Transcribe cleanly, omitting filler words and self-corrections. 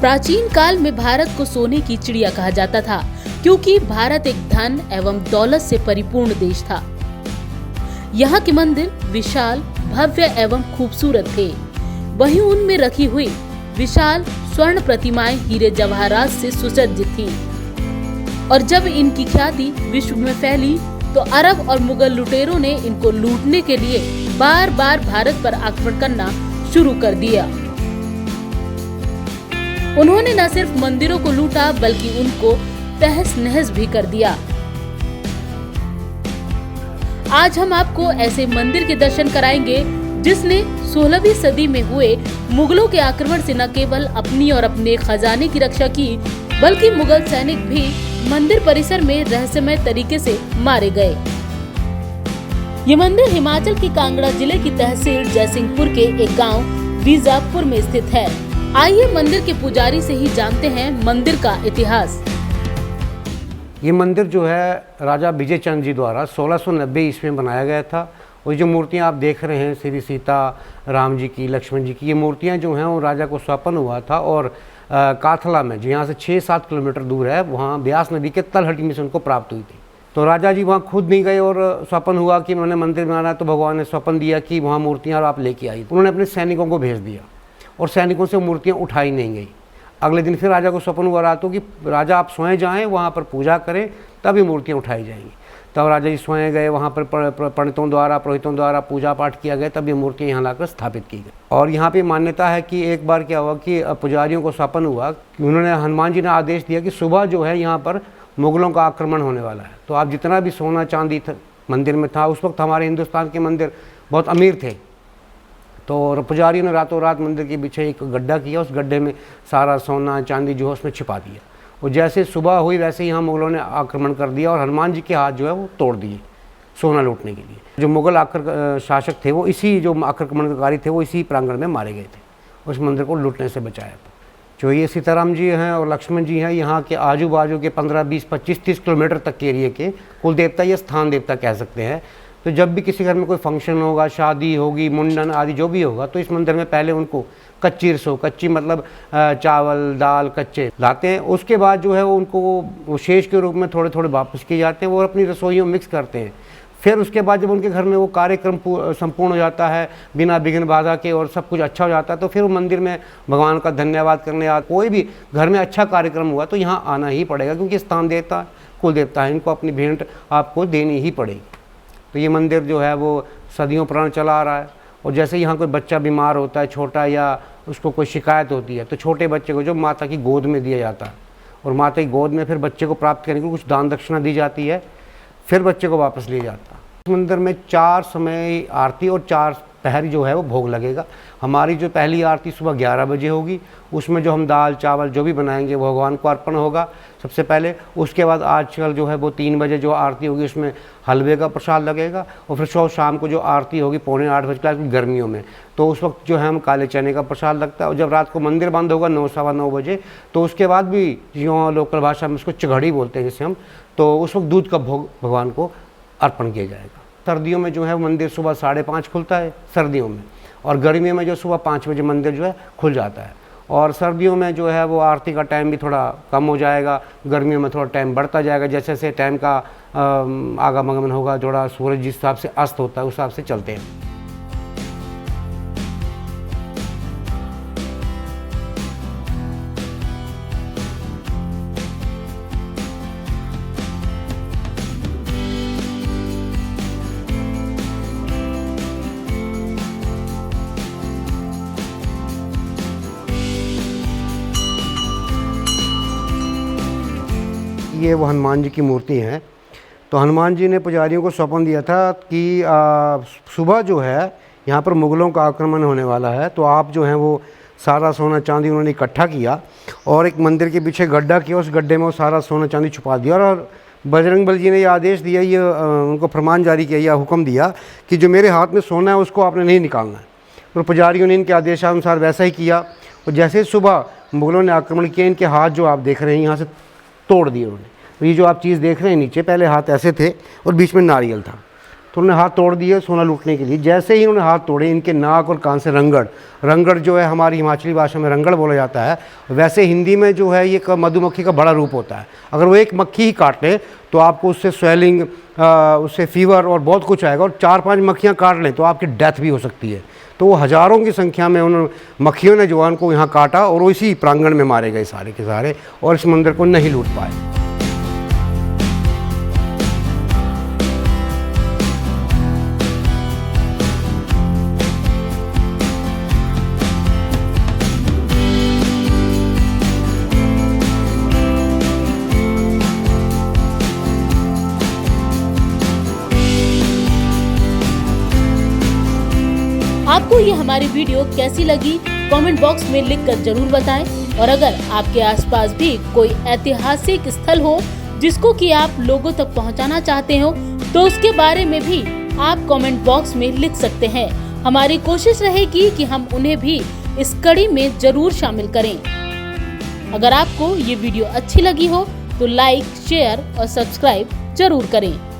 प्राचीन काल में भारत को सोने की चिड़िया कहा जाता था, क्योंकि भारत एक धन एवं दौलत से परिपूर्ण देश था। यहाँ के मंदिर विशाल, भव्य एवं खूबसूरत थे। वहीं उनमें रखी हुई विशाल स्वर्ण प्रतिमाएं हीरे जवाहरात से सुसज्जित थी। और जब इनकी ख्याति विश्व में फैली तो अरब और मुगल लुटेरों ने इनको लूटने के लिए बार बार भारत पर आक्रमण करना शुरू कर दिया। उन्होंने न सिर्फ मंदिरों को लूटा बल्कि उनको तहस नहस भी कर दिया। आज हम आपको ऐसे मंदिर के दर्शन कराएंगे जिसने 16वीं सदी में हुए मुगलों के आक्रमण से न केवल अपनी और अपने खजाने की रक्षा की, बल्कि मुगल सैनिक भी मंदिर परिसर में रहस्यमय तरीके से मारे गए। ये मंदिर हिमाचल के कांगड़ा जिले की तहसील जयसिंहपुर के एक गांव बीजापुर में स्थित है। आइए मंदिर के पुजारी से ही जानते हैं मंदिर का इतिहास। ये मंदिर जो है राजा विजय चंद्र जी द्वारा 1690 ईस्वी में बनाया गया था। और जो मूर्तियाँ आप देख रहे हैं श्री सीता, राम जी की, लक्ष्मण जी की, ये मूर्तियाँ जो हैं वो राजा को सौंपन हुआ था। और काथला में जो यहाँ से 6-7 किलोमीटर दूर है, वहाँ ब्यास नदी के तलहटी में से उनको प्राप्त हुई थी। तो राजा जी वहाँ खुद नहीं गए और स्वप्न हुआ कि उन्होंने मंदिर बनाना है, तो भगवान ने स्वप्न दिया कि वहाँ मूर्तियाँ आप लेके आई। उन्होंने अपने सैनिकों को भेज दिया और सैनिकों से मूर्तियाँ उठाई नहीं गई। अगले दिन फिर राजा को स्वप्न हुआ रातों कि राजा आप स्वयं जाएँ, वहाँ पर पूजा करें, तभी मूर्तियाँ उठाई जाएंगी। तब राजा जी स्वयं गए, वहाँ पर पंडितों द्वारा, पुरोहितों द्वारा पूजा पाठ किया गया, तब ये मूर्तियाँ यहाँ लाकर स्थापित की गई। और यहाँ पे मान्यता है कि एक बार क्या हुआ कि पुजारियों को स्वप्न हुआ कि उन्होंने, हनुमान जी ने आदेश दिया कि सुबह जो है यहाँ पर मुगलों का आक्रमण होने वाला है। तो आप जितना भी सोना चांदी मंदिर में था, उस वक्त हमारे हिंदुस्तान के मंदिर बहुत अमीर थे, तो पुजारियों ने रातों रात मंदिर के पीछे एक गड्ढा किया, उस गड्ढे में सारा सोना चांदी जो है उसमें छिपा दिया। और जैसे सुबह हुई वैसे ही यहाँ मुगलों ने आक्रमण कर दिया और हनुमान जी के हाथ जो है वो तोड़ दिए सोना लूटने के लिए। जो मुगल शासक थे वो इसी, जो आक्रमणकारी थे वो इसी प्रांगण में मारे गए थे, उस मंदिर को लूटने से बचाया था। जो ये सीताराम जी हैं और लक्ष्मण जी हैं, यहाँ के आजू बाजू के 15, 20, 25, 30 किलोमीटर तक के एरिए के कुल देवता या स्थान देवता कह सकते हैं। तो जब भी किसी घर में कोई फंक्शन होगा, शादी होगी, मुंडन आदि जो भी होगा, तो इस मंदिर में पहले उनको कच्ची रसोई, कच्ची मतलब चावल दाल कच्चे लाते हैं। उसके बाद जो है वो उनको शेष के रूप में थोड़े थोड़े वापस किए जाते हैं, वो अपनी रसोइयों मिक्स करते हैं। फिर उसके बाद जब उनके घर में वो कार्यक्रम संपूर्ण हो जाता है बिना विघ्न बाधा के और सब कुछ अच्छा हो जाता है, तो फिर वो मंदिर में भगवान का धन्यवाद करने या कोई भी घर में अच्छा कार्यक्रम हुआ तो यहाँ आना ही पड़ेगा, क्योंकि स्थान देवता कुल देवता है, इनको अपनी भेंट आपको देनी ही पड़ेगी। तो ये मंदिर जो है वो सदियों पुराना चला आ रहा है। और जैसे यहाँ कोई बच्चा बीमार होता है छोटा, या उसको कोई शिकायत होती है, तो छोटे बच्चे को जो माता की गोद में दिया जाता है, और माता की गोद में फिर बच्चे को प्राप्त करने के लिए कुछ दान दक्षिणा दी जाती है, फिर बच्चे को वापस लिया जाता है। इस मंदिर में 4 समय आरती और 4 पहर जो है वो भोग लगेगा। हमारी जो पहली आरती सुबह 11 बजे होगी, उसमें जो हम दाल चावल जो भी बनाएंगे वो भगवान को अर्पण होगा सबसे पहले। उसके बाद आजकल जो है वो 3 बजे जो आरती होगी उसमें हलवे का प्रसाद लगेगा। और फिर शाम को जो आरती होगी 7:45 बजे गर्मियों में, तो उस वक्त जो है हम काले चने का प्रसाद लगता है। और जब रात को मंदिर बंद होगा 9, सवा 9 बजे, तो उसके बाद भी जो लोकल भाषा में उसको चिघड़ी बोलते हैं जैसे हम, तो उस वक्त दूध का भोग भगवान को अर्पण किया जाएगा। सर्दियों में जो है मंदिर सुबह 5:30 खुलता है सर्दियों में, और गर्मियों में जो सुबह 5 बजे मंदिर जो है खुल जाता है। और सर्दियों में जो है वो आरती का टाइम भी थोड़ा कम हो जाएगा, गर्मियों में थोड़ा टाइम बढ़ता जाएगा। जैसे जैसे टाइम का आगमन होगा, थोड़ा सूरज जिस हिसाब से अस्त होता है उस हिसाब से चलते हैं। ये वो हनुमान जी की मूर्ति है। तो हनुमान जी ने पुजारियों को स्वप्न दिया था कि सुबह जो है यहाँ पर मुगलों का आक्रमण होने वाला है, तो आप जो हैं वो सारा सोना चांदी उन्होंने इकट्ठा किया और एक मंदिर के पीछे गड्ढा किया, उस गड्ढे में वो सारा सोना चांदी छुपा दिया। और बजरंग बली जी ने ये आदेश दिया, ये उनको फरमान जारी किया या हुक्म दिया कि जो मेरे हाथ में सोना है उसको आपने नहीं निकालना है। तो पुजारियों ने इनके आदेशानुसार वैसा ही किया। और जैसे सुबह मुगलों ने आक्रमण किया, इनके हाथ जो आप देख रहे हैं यहाँ से तोड़ दिए उन्होंने। तो ये जो आप चीज़ देख रहे हैं नीचे, पहले हाथ ऐसे थे और बीच में नारियल था, तो उन्होंने हाथ तोड़ दिए सोना लूटने के लिए। जैसे ही उन्होंने हाथ तोड़े, इनके नाक और कान से रंगड़ जो है हमारी हिमाचली भाषा में रंगड़ बोला जाता है, वैसे हिंदी में जो है ये मधुमक्खी का बड़ा रूप होता है। अगर वो एक मक्खी ही काट ले तो आपको उससे स्वेलिंग, उससे फीवर और बहुत कुछ आएगा, और 4-5 मक्खियाँ काट लें तो आपकी डेथ भी हो सकती है। तो वो हज़ारों की संख्या में उन मक्खियों ने जो है उनको यहाँ काटा और इसी प्रांगण में मारे गए सारे के सारे, और इस मंदिर को नहीं लूट पाए। आपको ये हमारी वीडियो कैसी लगी कमेंट बॉक्स में लिखकर जरूर बताएं। और अगर आपके आसपास भी कोई ऐतिहासिक स्थल हो जिसको कि आप लोगों तक पहुंचाना चाहते हो तो उसके बारे में भी आप कमेंट बॉक्स में लिख सकते हैं। हमारी कोशिश रहेगी कि हम उन्हें भी इस कड़ी में जरूर शामिल करें। अगर आपको ये वीडियो अच्छी लगी हो तो लाइक, शेयर और सब्सक्राइब जरूर करें।